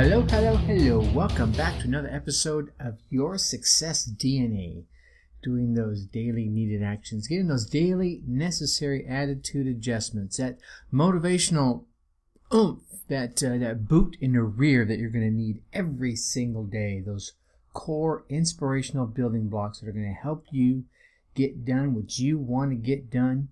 Hello, hello, hello. Welcome back to another episode of Your Success DNA. Doing those daily needed actions, getting those daily necessary attitude adjustments, that motivational oomph, that boot in the rear that you're going to need every single day. Those core inspirational building blocks that are going to help you get done what you want to get done.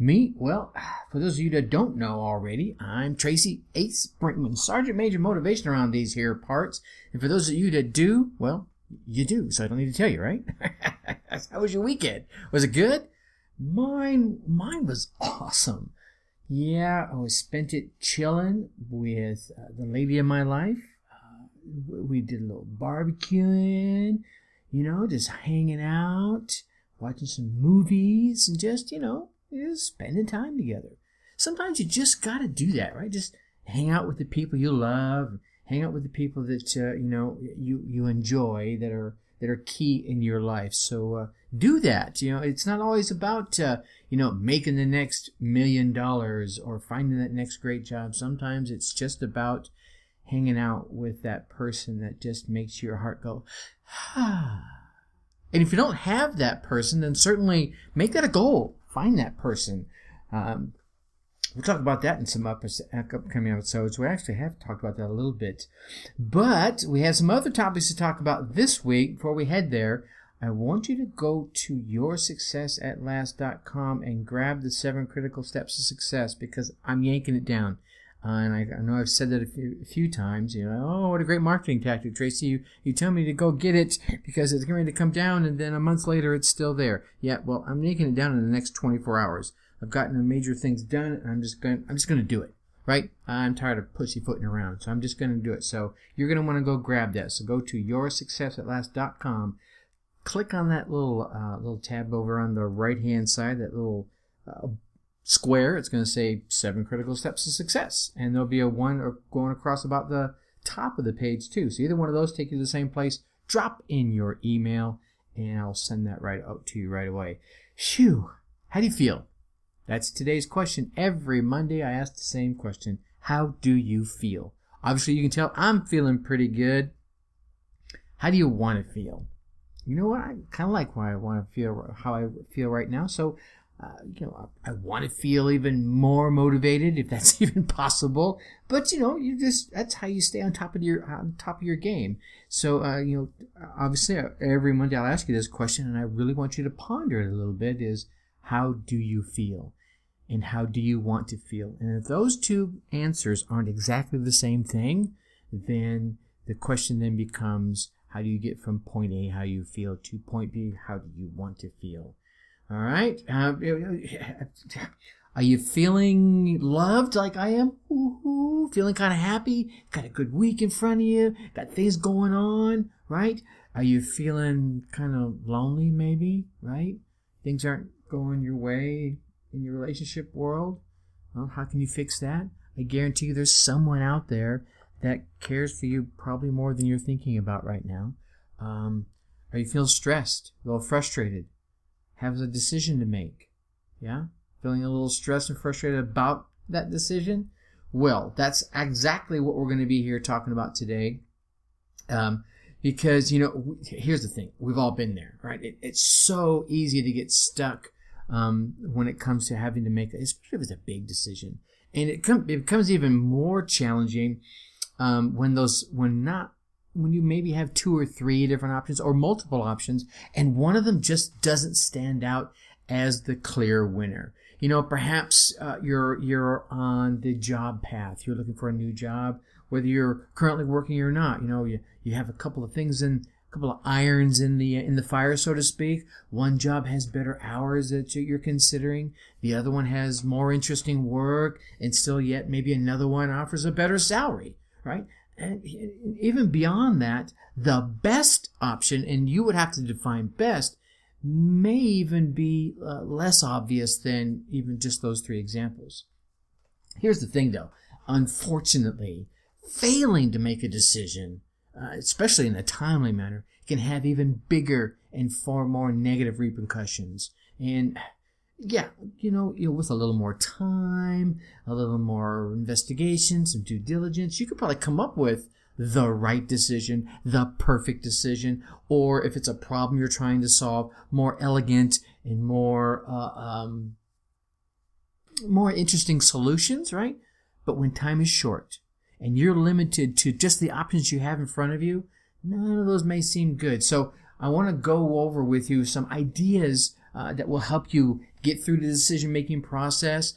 Me? Well, for those of you that don't know already, I'm Tracy Ace Brinkman, Sergeant Major Motivation around these here parts. And for those of you that do, well, you do, so I don't need to tell you, right? How was your weekend? Was it good? Mine was awesome. Yeah, I spent it chilling with the lady of my life. We did a little barbecuing, just hanging out, watching some movies, and just spending time together. Sometimes you just got to do that, right? Just hang out with the people you love, hang out with the people that you enjoy, that are key in your life. So do that. It's not always about making the next $1 million or finding that next great job. Sometimes it's just about hanging out with that person that just makes your heart go, ah. And if you don't have that person, then certainly make that a goal. Find that person. We'll talk about that in some upcoming episodes. We actually have talked about that a little bit. But we have some other topics to talk about this week. Before we head there, I want you to go to yoursuccessatlast.com and grab the 7 critical steps to success, because I'm yanking it down. And I know I've said that a few times, oh, what a great marketing tactic, Tracy. You tell me to go get it because it's going to come down, and then a month later it's still there. Yeah, well, I'm making it down in the next 24 hours. I've gotten the major things done, and I'm just going to do it, right? I'm tired of pussyfooting around, so I'm just going to do it. So you're going to want to go grab that. So go to yoursuccessatlast.com, click on that little tab over on the right-hand side, that little square. It's going to say 7 critical steps to success, and there'll be a one going across about the top of the page too. So either one of those take you to the same place. Drop in your email, and I'll send that right out to you right away. Phew! How do you feel? That's today's question. Every Monday I ask the same question. How do you feel? Obviously you can tell I'm feeling pretty good. How do you want to feel? You know what? I kind of like how I feel right now. So I want to feel even more motivated, if that's even possible. But that's how you stay on top of your game. So obviously every Monday I'll ask you this question, and I really want you to ponder it a little bit: is how do you feel, and how do you want to feel? And if those two answers aren't exactly the same thing, then the question then becomes: how do you get from point A, how you feel, to point B, how do you want to feel? All right. Are you feeling loved like I am? Ooh, feeling kind of happy? Got a good week in front of you? Got things going on, right? Are you feeling kind of lonely maybe, right? Things aren't going your way in your relationship world? Well, how can you fix that? I guarantee you there's someone out there that cares for you probably more than you're thinking about right now. Are you feeling stressed, a little frustrated? Have a decision to make. Yeah? Feeling a little stressed and frustrated about that decision? Well, that's exactly what we're going to be here talking about today. Because, here's the thing. We've all been there, right? It's so easy to get stuck when it comes to having to make, especially if it's a big decision. And it becomes even more challenging when you maybe have 2 or 3 different options or multiple options, and one of them just doesn't stand out as the clear winner. Perhaps you're on the job path. You're looking for a new job, whether you're currently working or not. You have a couple of irons in the fire, so to speak. One job has better hours that you're considering. The other one has more interesting work, and still yet maybe another one offers a better salary, right? And even beyond that, the best option, and you would have to define best, may even be less obvious than even just those 3 examples. Here's the thing, though. Unfortunately, failing to make a decision, especially in a timely manner, can have even bigger and far more negative repercussions. And yeah, with a little more time, a little more investigation, some due diligence, you could probably come up with the right decision, the perfect decision, or if it's a problem you're trying to solve, more elegant and more interesting solutions, right? But when time is short and you're limited to just the options you have in front of you, none of those may seem good. So I want to go over with you some ideas that will help you get through the decision-making process,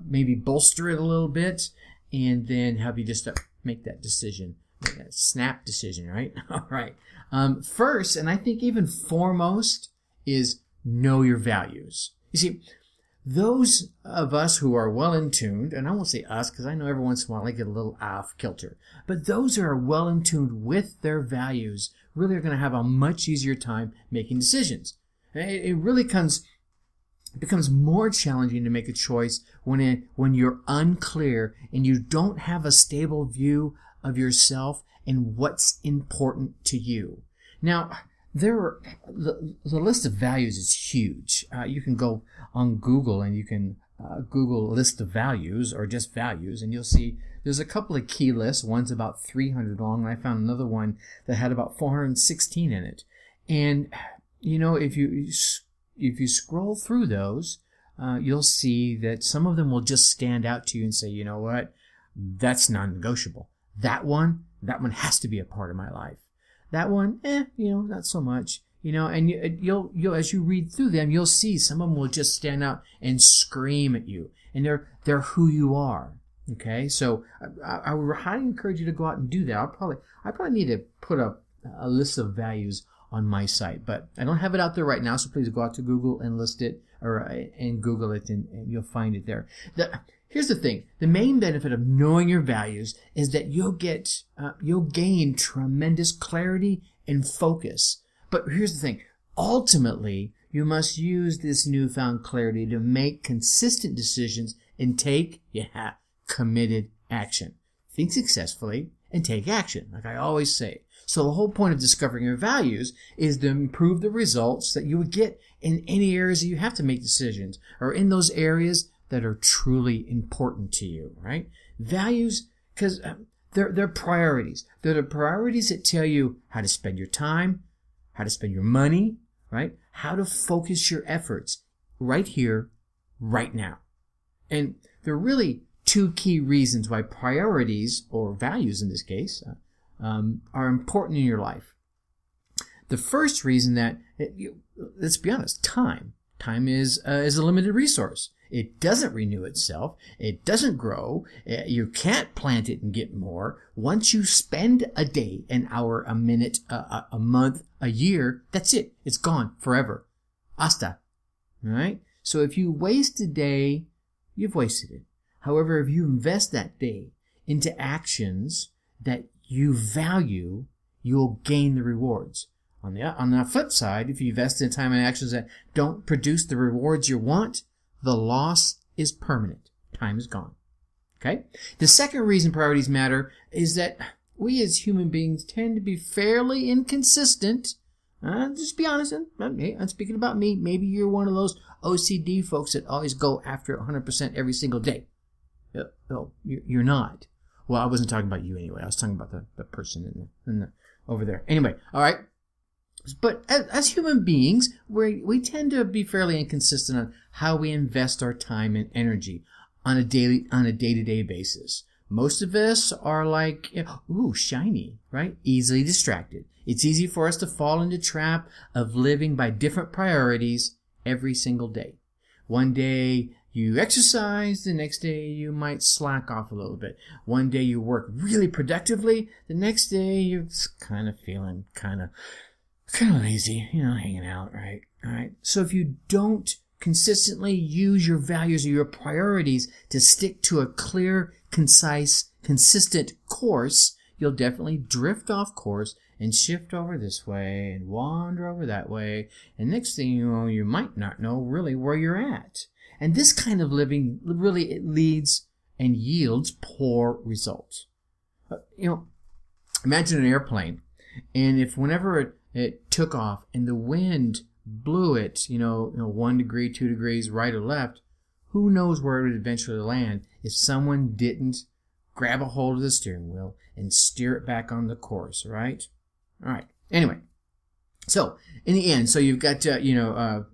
maybe bolster it a little bit, and then help you just make that decision, make that snap decision, right? All right. First, and I think even foremost, is know your values. You see, those of us who are well in tuned, and I won't say us because I know every once in a while I get a little off kilter, but those who are well in tuned with their values really are going to have a much easier time making decisions. It really becomes more challenging to make a choice when you're unclear and you don't have a stable view of yourself and what's important to you. Now, the list of values is huge. You can go on Google and you can Google list of values or just values, and you'll see there's a couple of key lists. One's about 300 long, and I found another one that had about 416 in it. And if you scroll through those, you'll see that some of them will just stand out to you and say, you know what, that's non-negotiable. That one has to be a part of my life. That one, not so much. And you'll as you read through them, you'll see some of them will just stand out and scream at you, and they're who you are. Okay, so I would highly encourage you to go out and do that. I probably need to put up a list of values on my site, but I don't have it out there right now. So please go out to Google and list it, and Google it, and you'll find it there. Here's the thing: the main benefit of knowing your values is that you'll gain tremendous clarity and focus. But here's the thing: ultimately, you must use this newfound clarity to make consistent decisions and take committed action. Think successfully and take action, like I always say. So the whole point of discovering your values is to improve the results that you would get in any areas that you have to make decisions, or in those areas that are truly important to you, right? Values, because they're priorities. They're the priorities that tell you how to spend your time, how to spend your money, right? How to focus your efforts right here, right now. And there are really two key reasons why priorities, or values in this case, are important in your life. The first reason let's be honest, time. Time is a limited resource. It doesn't renew itself. It doesn't grow. You can't plant it and get more. Once you spend a day, an hour, a minute, a month, a year, that's it. It's gone forever. Hasta. All right? So if you waste a day, you've wasted it. However, if you invest that day into actions that you value, you'll gain the rewards. On the flip side, if you invest in time and actions that don't produce the rewards you want, the loss is permanent. Time is gone. Okay? The second reason priorities matter is that we as human beings tend to be fairly inconsistent. Just be honest. I'm speaking about me. Maybe you're one of those OCD folks that always go after 100% every single day. No, you're not. Well, I wasn't talking about you anyway. I was talking about the person in the over there. Anyway, all right. But as human beings, we tend to be fairly inconsistent on how we invest our time and energy on a day-to-day basis. Most of us are like, shiny, right? Easily distracted. It's easy for us to fall into the trap of living by different priorities every single day. One day you exercise, the next day you might slack off a little bit. One day you work really productively, the next day you're kind of feeling kind of lazy, hanging out, right? All right. So if you don't consistently use your values or your priorities to stick to a clear, concise, consistent course, you'll definitely drift off course and shift over this way and wander over that way. And next thing you know, you might not know really where you're at. And this kind of living really leads and yields poor results. Imagine an airplane, and if whenever it took off and the wind blew it, 1 degree, 2 degrees, right or left, who knows where it would eventually land if someone didn't grab a hold of the steering wheel and steer it back on the course, right? All right. Anyway, so in the end, you've got, the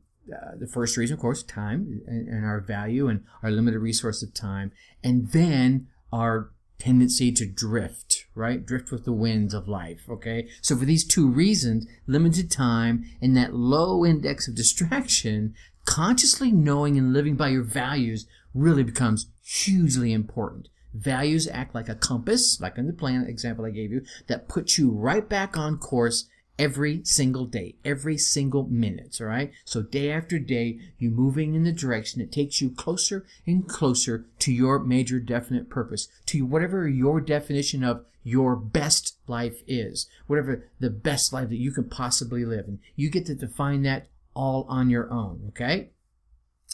first reason, of course, time and our value and our limited resource of time, and then our tendency to drift, right? Drift with the winds of life, okay? So for these two reasons, limited time and that low index of distraction, consciously knowing and living by your values really becomes hugely important. Values act like a compass, like in the plan example I gave you, that puts you right back on course every single day, every single minute, all right? So day after day, you're moving in the direction that takes you closer and closer to your major definite purpose, to whatever your definition of your best life is, whatever the best life that you can possibly live. And you get to define that all on your own, okay?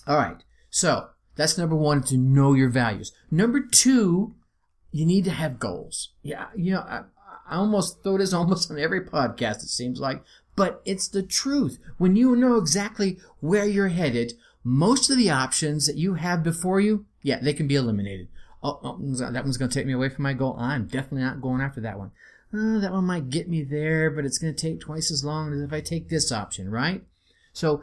All right, so that's number one, to know your values. Number two, you need to have goals. Yeah, I almost throw this almost on every podcast, it seems like, but it's the truth. When you know exactly where you're headed, most of the options that you have before you, they can be eliminated. Oh, that one's going to take me away from my goal. I'm definitely not going after that one. That one might get me there, but it's going to take twice as long as if I take this option, right? So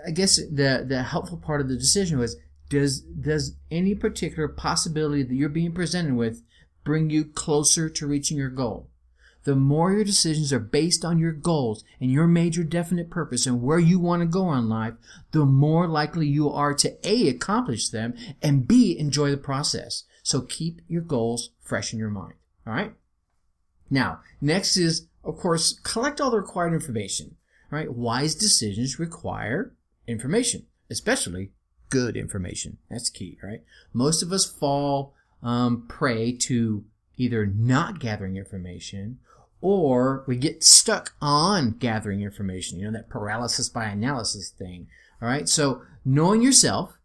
I guess the helpful part of the decision was, does any particular possibility that you're being presented with bring you closer to reaching your goal? The more your decisions are based on your goals and your major definite purpose and where you want to go in life, the more likely you are to A, accomplish them, and B, enjoy the process. So keep your goals fresh in your mind. All right? Now, next is, of course, collect all the required information. All right? Wise decisions require information, especially good information. That's key, right? Most of us fall prey to either not gathering information, or we get stuck on gathering information, that paralysis by analysis thing. All right. So knowing yourself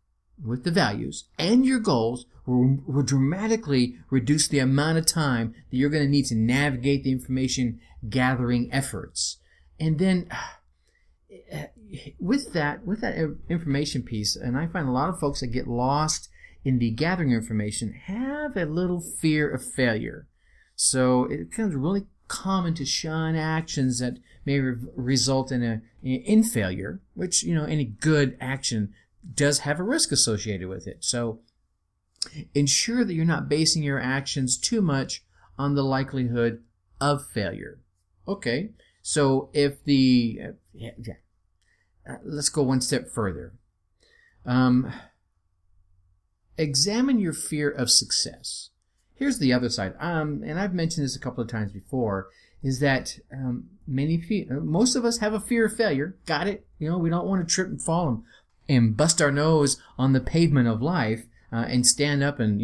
with the values and your goals will dramatically reduce the amount of time that you're going to need to navigate the information gathering efforts. And then with that information piece, and I find a lot of folks that get lost in the gathering information have a little fear of failure. So it becomes really common to shun actions that may result in failure, which, any good action does have a risk associated with it. So ensure that you're not basing your actions too much on the likelihood of failure. Okay, so if let's go one step further. Examine your fear of success. Here's the other side, and I've mentioned this a couple of times before, is that most of us have a fear of failure. Got it? We don't want to trip and fall and bust our nose on the pavement of life and stand up and,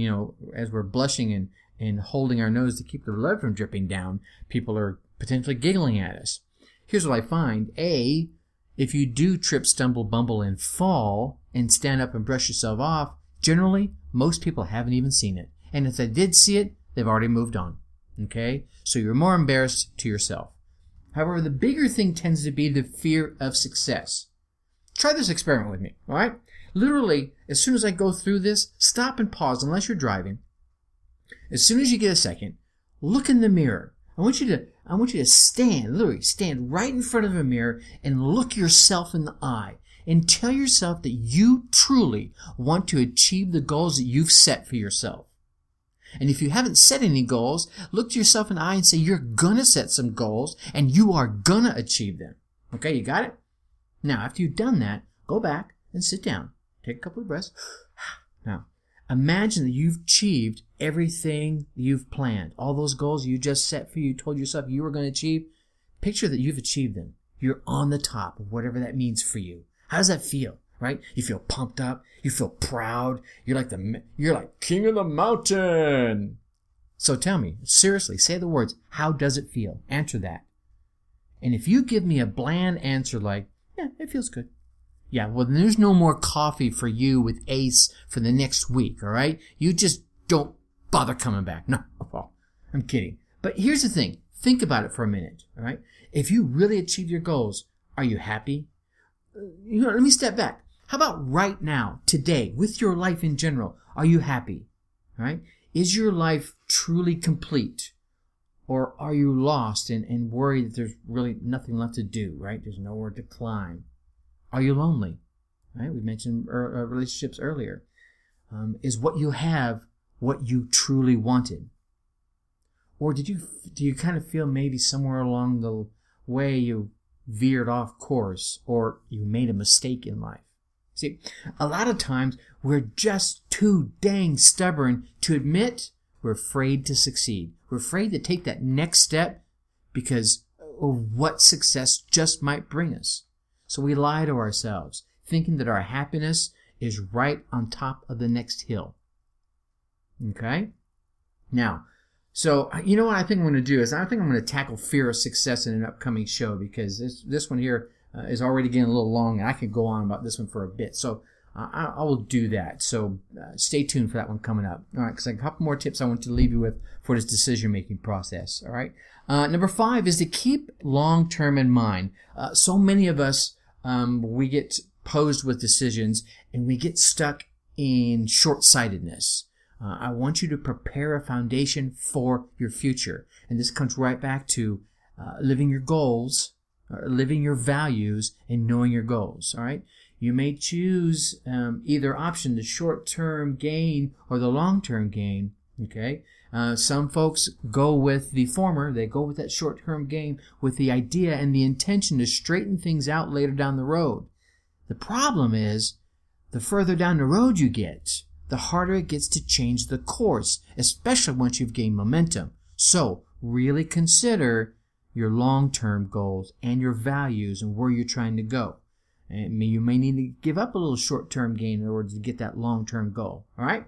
as we're blushing and holding our nose to keep the blood from dripping down, people are potentially giggling at us. Here's what I find. A, if you do trip, stumble, bumble, and fall and stand up and brush yourself off, generally, most people haven't even seen it. And if they did see it, they've already moved on. Okay? So you're more embarrassed to yourself. However, the bigger thing tends to be the fear of success. Try this experiment with me, all right? Literally, as soon as I go through this, stop and pause, unless you're driving. As soon as you get a second, look in the mirror. I want you to stand right in front of a mirror and look yourself in the eye and tell yourself that you truly want to achieve the goals that you've set for yourself. And if you haven't set any goals, look to yourself in the eye and say you're going to set some goals and you are going to achieve them. Okay, you got it? Now, after you've done that, go back and sit down. Take a couple of breaths. Now, imagine that you've achieved everything you've planned. All those goals you just set for you, told yourself you were going to achieve. Picture that you've achieved them. You're on the top of whatever that means for you. How does that feel? Right? You feel pumped up. You feel proud. You're like king of the mountain. So tell me, seriously, say the words. How does it feel? Answer that. And if you give me a bland answer like, yeah, it feels good. Yeah, well, then there's no more coffee for you with Ace for the next week, all right? You just don't bother coming back. No, I'm kidding. But here's the thing. Think about it for a minute, all right? If you really achieve your goals, are you happy? let me step back. How about right now, today, with your life in general? Are you happy? Right? Is your life truly complete? Or are you lost and worried that there's really nothing left to do, right? There's nowhere to climb. Are you lonely? Right? We mentioned relationships earlier. Is what you have what you truly wanted? Or do you kind of feel maybe somewhere along the way you veered off course or you made a mistake in life? See, a lot of times we're just too dang stubborn to admit we're afraid to succeed. We're afraid to take that next step because of what success just might bring us. So we lie to ourselves, thinking that our happiness is right on top of the next hill. Okay? Now, so you know what I think I'm going to do is I think I'm going to tackle fear of success in an upcoming show because this one here is already getting a little long and I could go on about this one for a bit. So I will do that. So stay tuned for that one coming up. All right, because I have a couple more tips I want to leave you with for this decision-making process. All right. Number 5 is to keep long-term in mind. So many of us, we get posed with decisions and we get stuck in short-sightedness. I want you to prepare a foundation for your future. And this comes right back to living your goals, living your values, and knowing your goals. All right. You may choose either option, the short-term gain or the long-term gain. Okay. Some folks go with the former. They go with that short-term gain with the idea and the intention to straighten things out later down the road. The problem is, the further down the road you get, the harder it gets to change the course, especially once you've gained momentum. So, really consider your long-term goals and your values and where you're trying to go. And you may need to give up a little short-term gain in order to get that long-term goal. All right?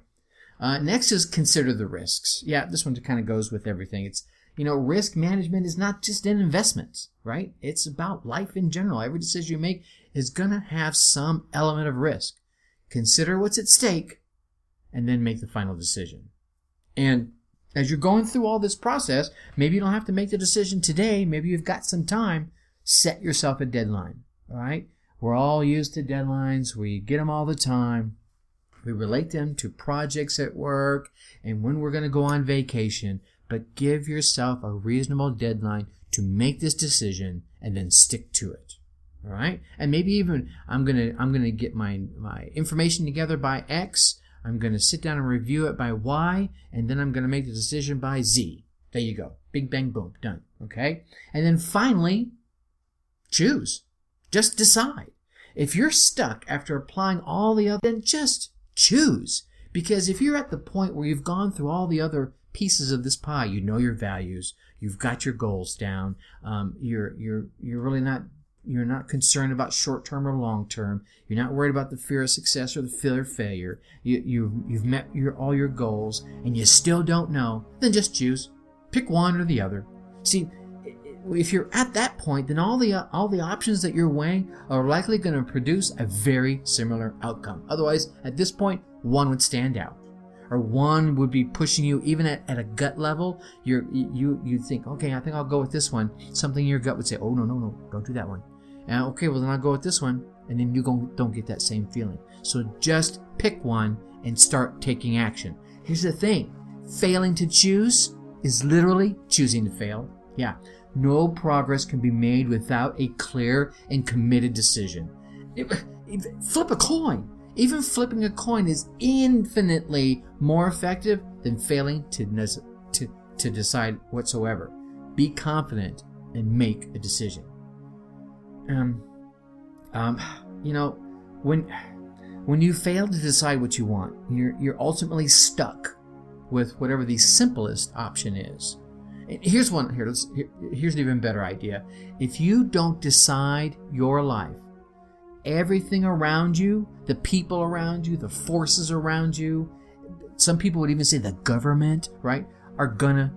Next is consider the risks. Yeah, this one kind of goes with everything. It's, risk management is not just in investments, right? It's about life in general. Every decision you make is going to have some element of risk. Consider what's at stake and then make the final decision. And as you're going through all this process, maybe you don't have to make the decision today. Maybe you've got some time. Set yourself a deadline. All right? We're all used to deadlines. We get them all the time. We relate them to projects at work and when we're going to go on vacation. But give yourself a reasonable deadline to make this decision and then stick to it. All right? And maybe even I'm gonna get my information together by X. I'm going to sit down and review it by Y, and then I'm going to make the decision by Z. There you go. Big bang boom. Done. Okay? And then finally, choose. Just decide. If you're stuck after applying all the other, then just choose. Because if you're at the point where you've gone through all the other pieces of this pie, you know your values, you've got your goals down, you're really not, you're not concerned about short-term or long-term, you're not worried about the fear of success or the fear of failure, you've met all your goals, and you still don't know, then just choose. Pick one or the other. See, if you're at that point, then all the options that you're weighing are likely going to produce a very similar outcome. Otherwise, at this point, one would stand out, or one would be pushing you even at a gut level. You'd think, okay, I think I'll go with this one. Something in your gut would say, oh no, don't do that one. And okay, well then I'll go with this one, and then you don't get that same feeling. So just pick one and start taking action. Here's the thing: failing to choose is literally choosing to fail. Yeah. No progress can be made without a clear and committed decision. Flip a coin. Even flipping a coin is infinitely more effective than failing to decide whatsoever. Be confident and make a decision. When you fail to decide what you want, you're ultimately stuck with whatever the simplest option is. Here's an even better idea. If you don't decide your life, everything around you, the people around you, the forces around you, some people would even say the government, right, are gonna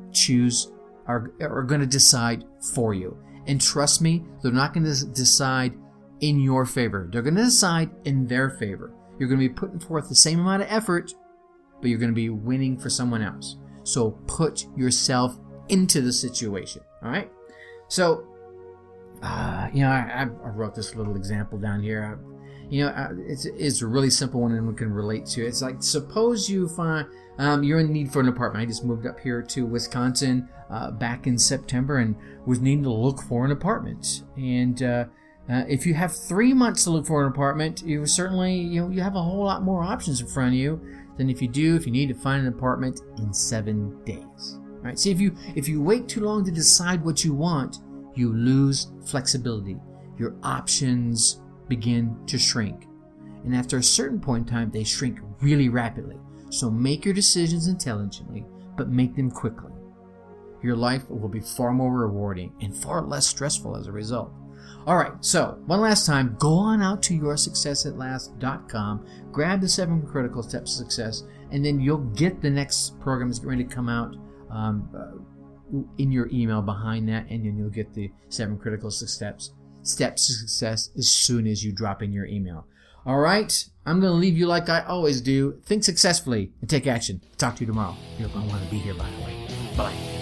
decide for you. And trust me, they're not going to decide in your favor. They're going to decide in their favor. You're going to be putting forth the same amount of effort, but you're going to be winning for someone else. So put yourself into the situation. All right? So I wrote this little example down here. It's a really simple one and we can relate to it. It's like, suppose you find you're in need for an apartment. I just moved up here to Wisconsin back in September and was needing to look for an apartment. And if you have 3 months to look for an apartment, you certainly you have a whole lot more options in front of you than if you need to find an apartment in 7 days. All right. See, if you wait too long to decide what you want, you lose flexibility. Your options begin to shrink. And after a certain point in time, they shrink really rapidly. So make your decisions intelligently, but make them quickly. Your life will be far more rewarding and far less stressful as a result. All right, so one last time, go on out to yoursuccessatlast.com, grab the 7 critical steps to success, and then you'll get the next program that's ready to come out in your email behind that, and then you'll get the 7 critical steps to success as soon as you drop in your email. All right, I'm going to leave you like I always do. Think successfully and take action. Talk to you tomorrow. You're going to want to be here, by the way. Bye.